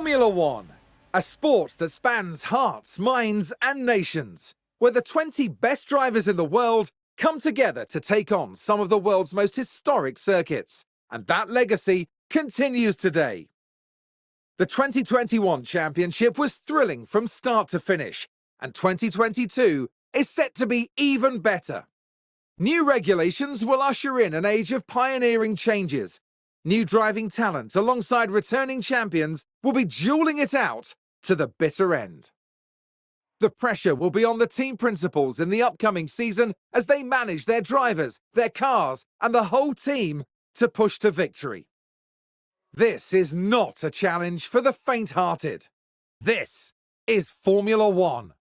Formula One, a sport that spans hearts, minds, and nations, where the 20 best drivers in the world come together to take on some of the world's most historic circuits. And that legacy continues today. The 2021 championship was thrilling from start to finish, and 2022 is set to be even better. New regulations will usher in an age of pioneering changes. New driving talent alongside returning champions will be dueling it out to the bitter end. The pressure will be on the team principals in the upcoming season as they manage their drivers, their cars, and the whole team to push to victory. This is not a challenge for the faint-hearted. This is Formula One.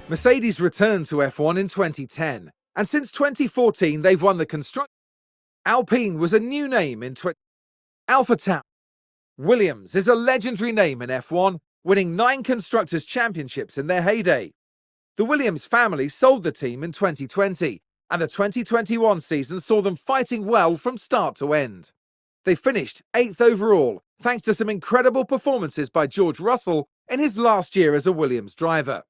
Mercedes returned to F1 in 2010, and since 2014 they've won the constructors. Alpine was a new name in Alpha Tauri. Williams is a legendary name in F1, winning 9 Constructors' Championships in their heyday. The Williams family sold the team in 2020, and the 2021 season saw them fighting well from start to end. They finished 8th overall, thanks to some incredible performances by George Russell in his last year as a Williams driver.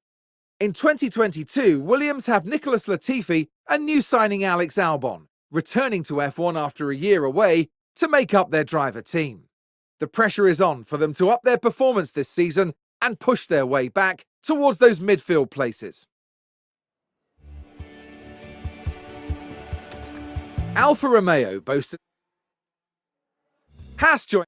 In 2022, Williams have Nicholas Latifi and new signing Alex Albon, returning to F1 after a year away to make up their driver team. The pressure is on for them to up their performance this season and push their way back towards those midfield places. Alfa Romeo boasted Haas joined.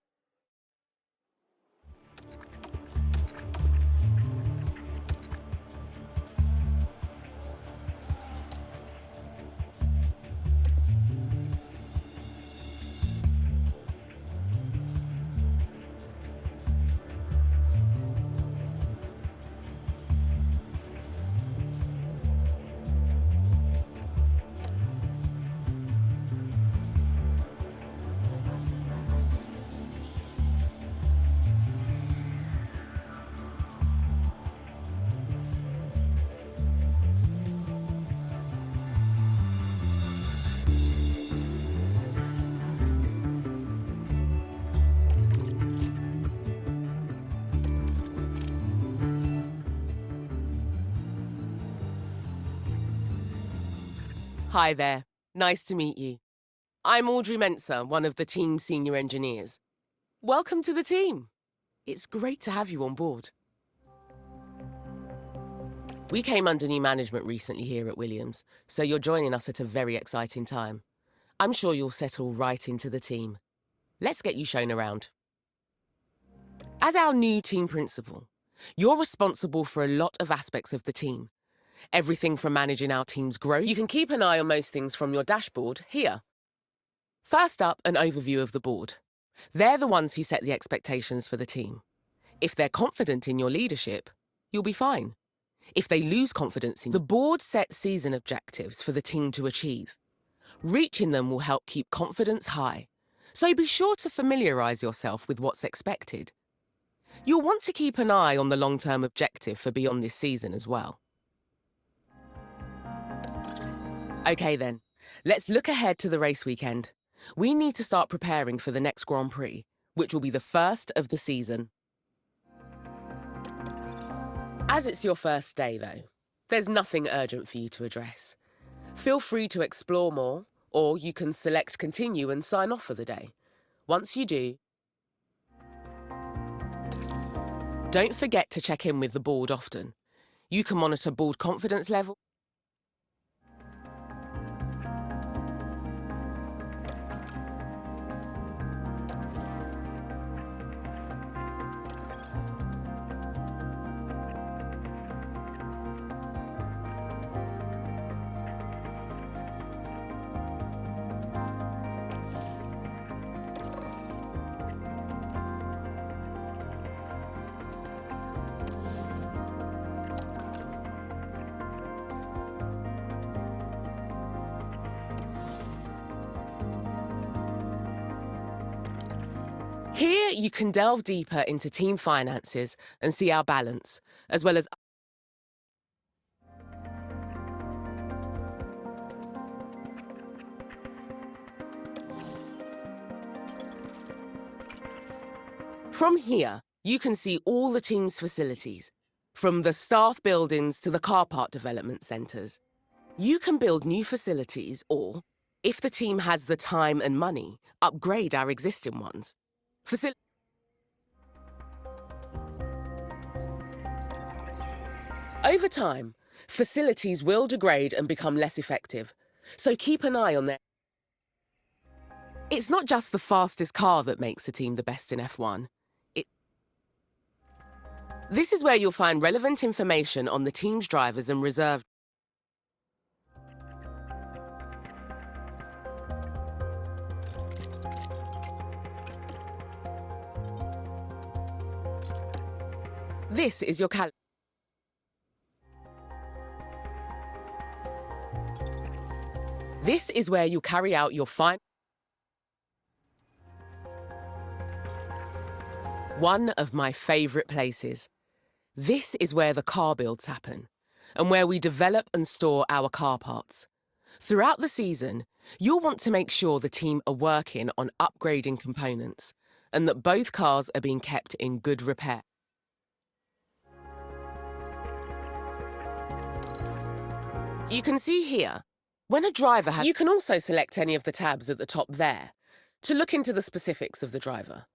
Hi there, nice to meet you. I'm Audrey Mensah, one of the team's senior engineers. Welcome to the team. It's great to have you on board. We came under new management recently here at Williams, so you're joining us at a very exciting time. I'm sure you'll settle right into the team. Let's get you shown around. As our new team principal, you're responsible for a lot of aspects of the team. Everything from managing our team's growth. You can keep an eye on most things from your dashboard here. First up, an overview of the board. They're the ones who set the expectations for the team. If they're confident in your leadership, you'll be fine. If they lose confidence in the board sets season objectives for the team to achieve. Reaching them will help keep confidence high, so be sure to familiarise yourself with what's expected. You'll want to keep an eye on the long-term objective for beyond this season as well. OK then, let's look ahead to the race weekend. We need to start preparing for the next Grand Prix, which will be the first of the season. As it's your first day though, there's nothing urgent for you to address. Feel free to explore more, or you can select continue and sign off for the day. Once you do, don't forget to check in with the board often. You can monitor board confidence level, Here you can delve deeper into team finances and see our balance, as well as From here, you can see all the team's facilities, from the staff buildings to the car park development centres. You can build new facilities or, if the team has the time and money, upgrade our existing ones. Over time, facilities will degrade and become less effective, so keep an eye on them. It's not just the fastest car that makes a team the best in F1. This is where you'll find relevant information on the team's drivers and reserve. This is your This is where you carry out your final. One of my favourite places. This is where the car builds happen, and where we develop and store our car parts. Throughout the season, you'll want to make sure the team are working on upgrading components, and that both cars are being kept in good repair. You can see here, when a driver has... You can also select any of the tabs at the top there to look into the specifics of the driver.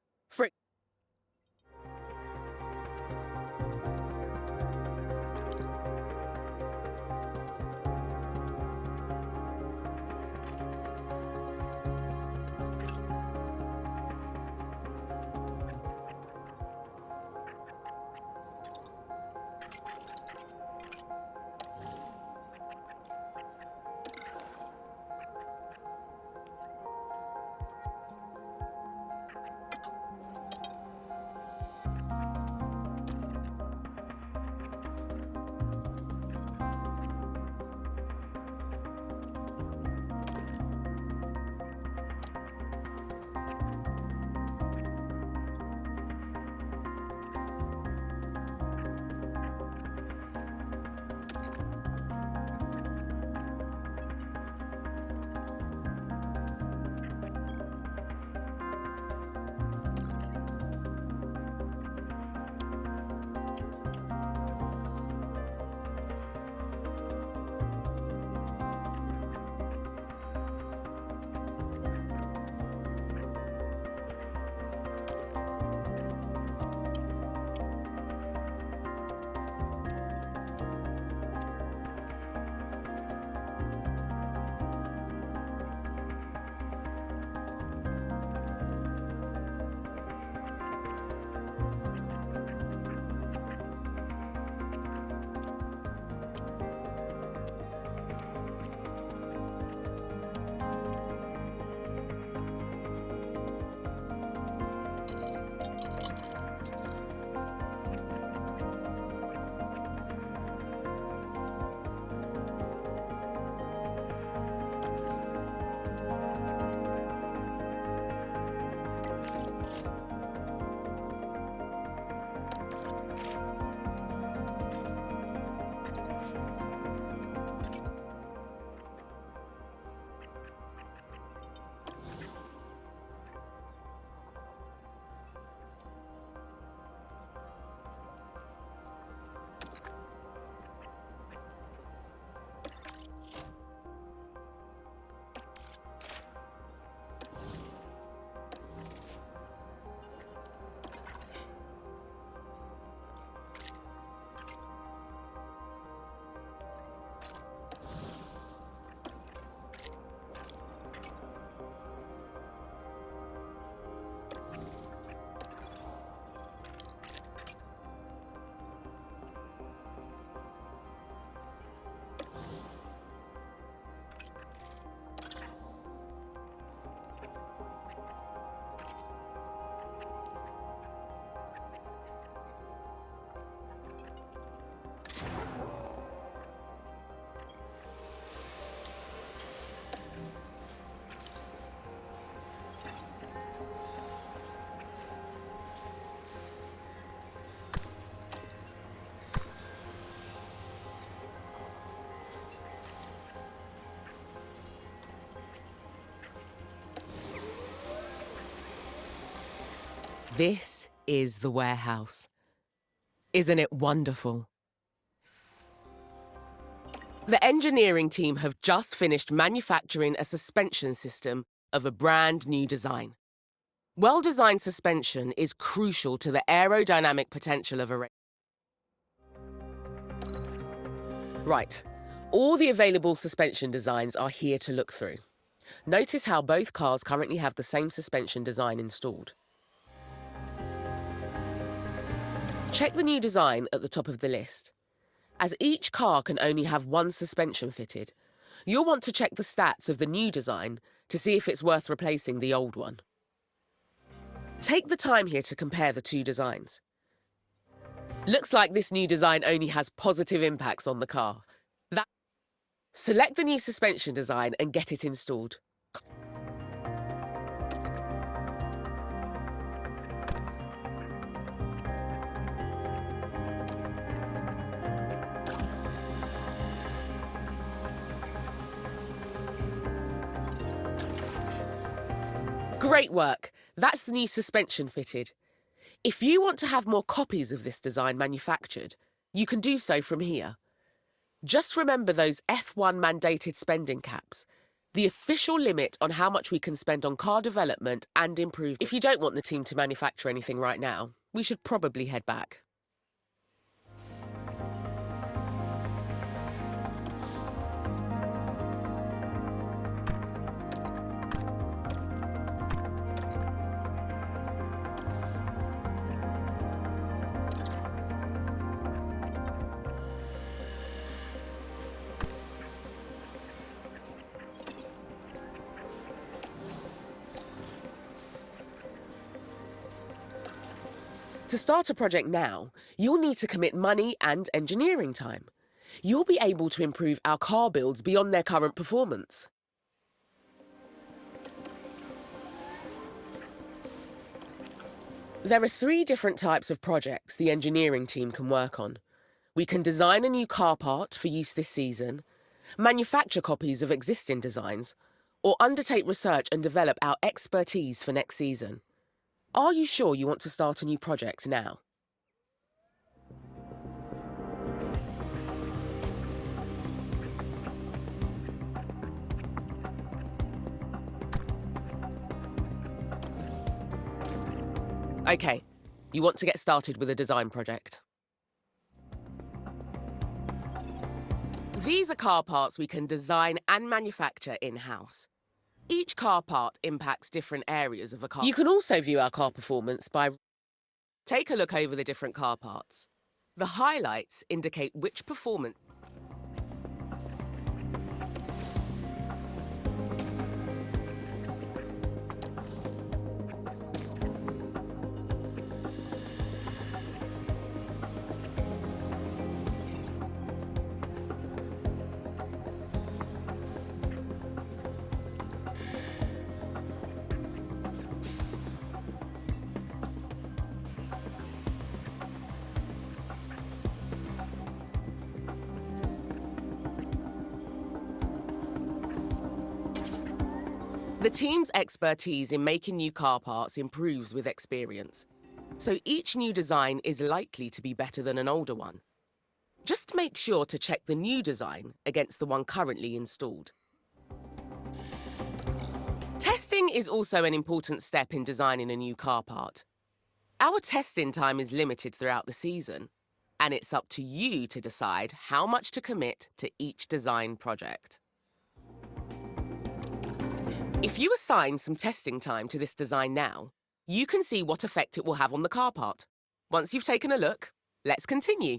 This is the warehouse. Isn't it wonderful? The engineering team have just finished manufacturing a suspension system of a brand new design. Well-designed suspension is crucial to the aerodynamic potential of a race. Right, all the available suspension designs are here to look through. Notice how both cars currently have the same suspension design installed. Check the new design at the top of the list. As each car can only have one suspension fitted, you'll want to check the stats of the new design to see if it's worth replacing the old one. Take the time here to compare the two designs. Looks like this new design only has positive impacts on the car. Select the new suspension design and get it installed. Great work! That's the new suspension fitted. If you want to have more copies of this design manufactured, you can do so from here. Just remember those F1 mandated spending caps, the official limit on how much we can spend on car development and improvement. If you don't want the team to manufacture anything right now, we should probably head back. To start a project now, you'll need to commit money and engineering time. You'll be able to improve our car builds beyond their current performance. There are 3 different types of projects the engineering team can work on. We can design a new car part for use this season, manufacture copies of existing designs, or undertake research and develop our expertise for next season. Are you sure you want to start a new project now? Okay, you want to get started with a design project. These are car parts we can design and manufacture in-house. Each car part impacts different areas of a car. You can also view our car performance by... Take a look over the different car parts. The highlights indicate which performance... The team's expertise in making new car parts improves with experience, so each new design is likely to be better than an older one. Just make sure to check the new design against the one currently installed. Testing is also an important step in designing a new car part. Our testing time is limited throughout the season, and it's up to you to decide how much to commit to each design project. If you assign some testing time to this design now, you can see what effect it will have on the car part. Once you've taken a look, let's continue.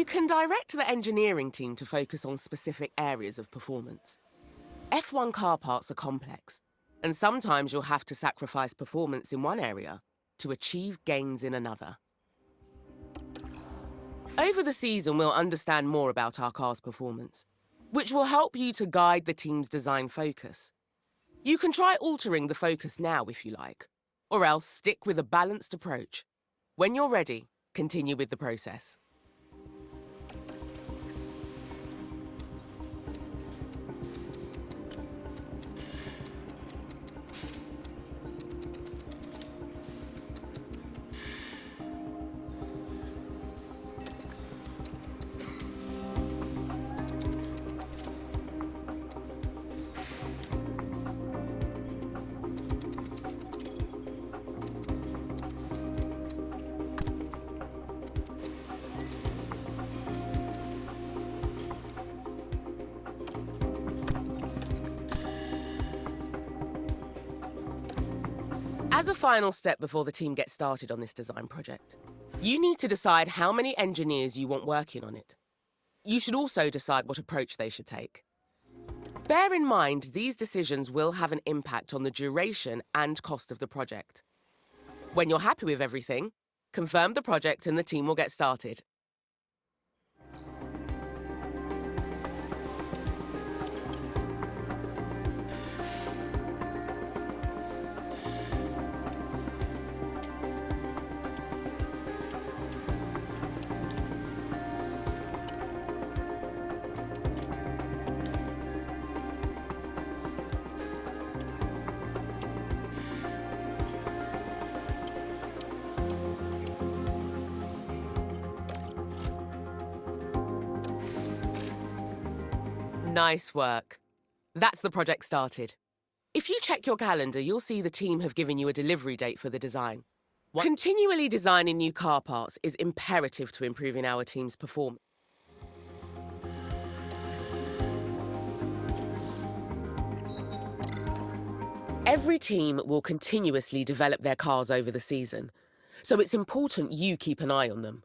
You can direct the engineering team to focus on specific areas of performance. F1 car parts are complex, and sometimes you'll have to sacrifice performance in one area to achieve gains in another. Over the season, we'll understand more about our car's performance, which will help you to guide the team's design focus. You can try altering the focus now if you like, or else stick with a balanced approach. When you're ready, continue with the process. As a final step before the team gets started on this design project, you need to decide how many engineers you want working on it. You should also decide what approach they should take. Bear in mind, these decisions will have an impact on the duration and cost of the project. When you're happy with everything, confirm the project and the team will get started. Nice work. That's the project started. If you check your calendar, you'll see the team have given you a delivery date for the design. Continually designing new car parts is imperative to improving our team's performance. Every team will continuously develop their cars over the season, so it's important you keep an eye on them.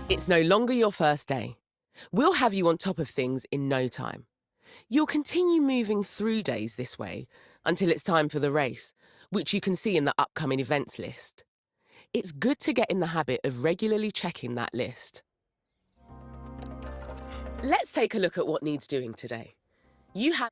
It's no longer your first day. We'll have you on top of things in no time. You'll continue moving through days this way until it's time for the race, which you can see in the upcoming events list. It's good to get in the habit of regularly checking that list. Let's take a look at what needs doing today. You have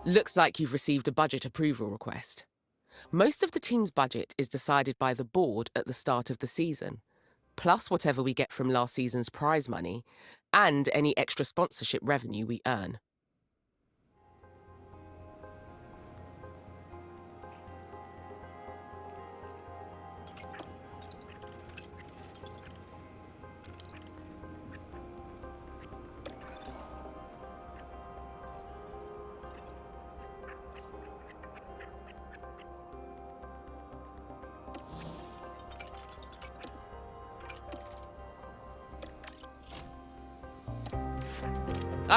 Looks like you've received a budget approval request. Most of the team's budget is decided by the board at the start of the season, plus whatever we get from last season's prize money and any extra sponsorship revenue we earn.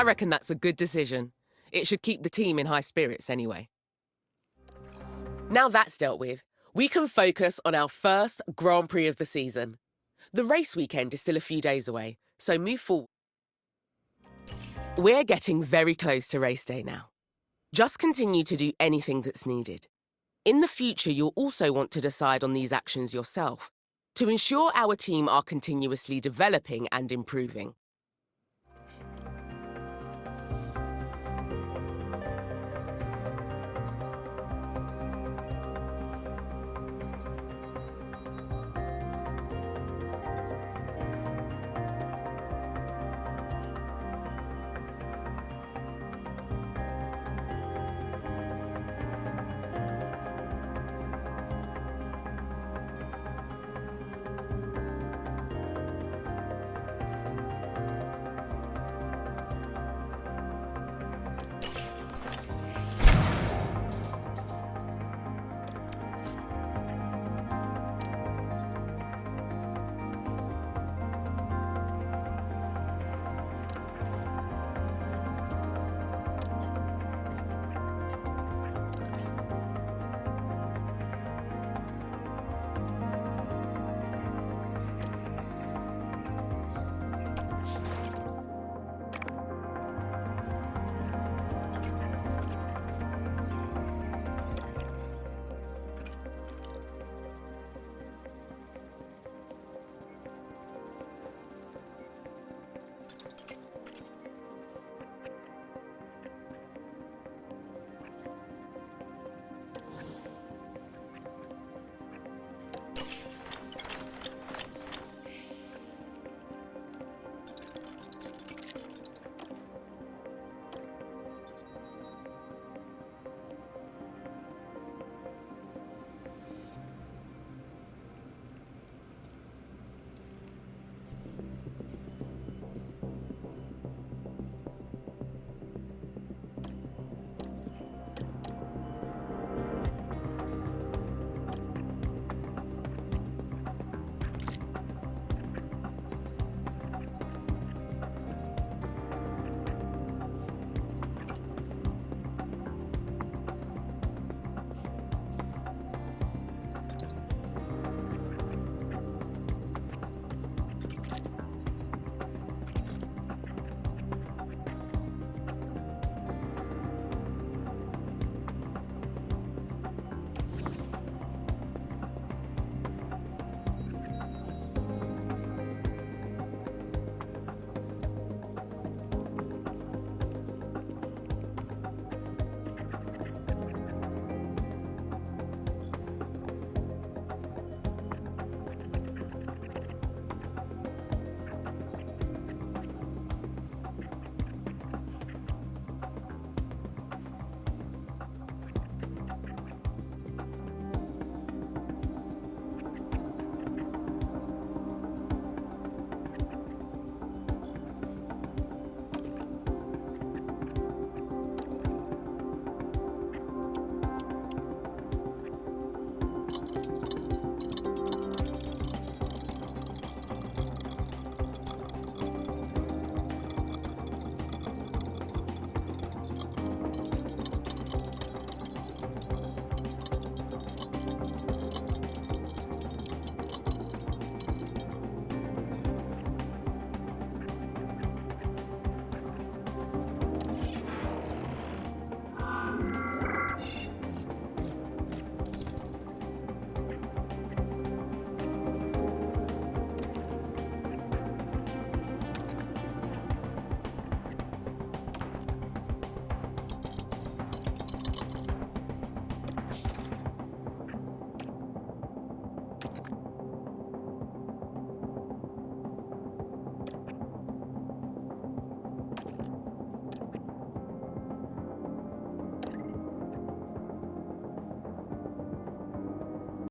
I reckon that's a good decision. It should keep the team in high spirits anyway. Now that's dealt with, we can focus on our first Grand Prix of the season. The race weekend is still a few days away, so move forward. We're getting very close to race day now. Just continue to do anything that's needed. In the future, you'll also want to decide on these actions yourself to ensure our team are continuously developing and improving.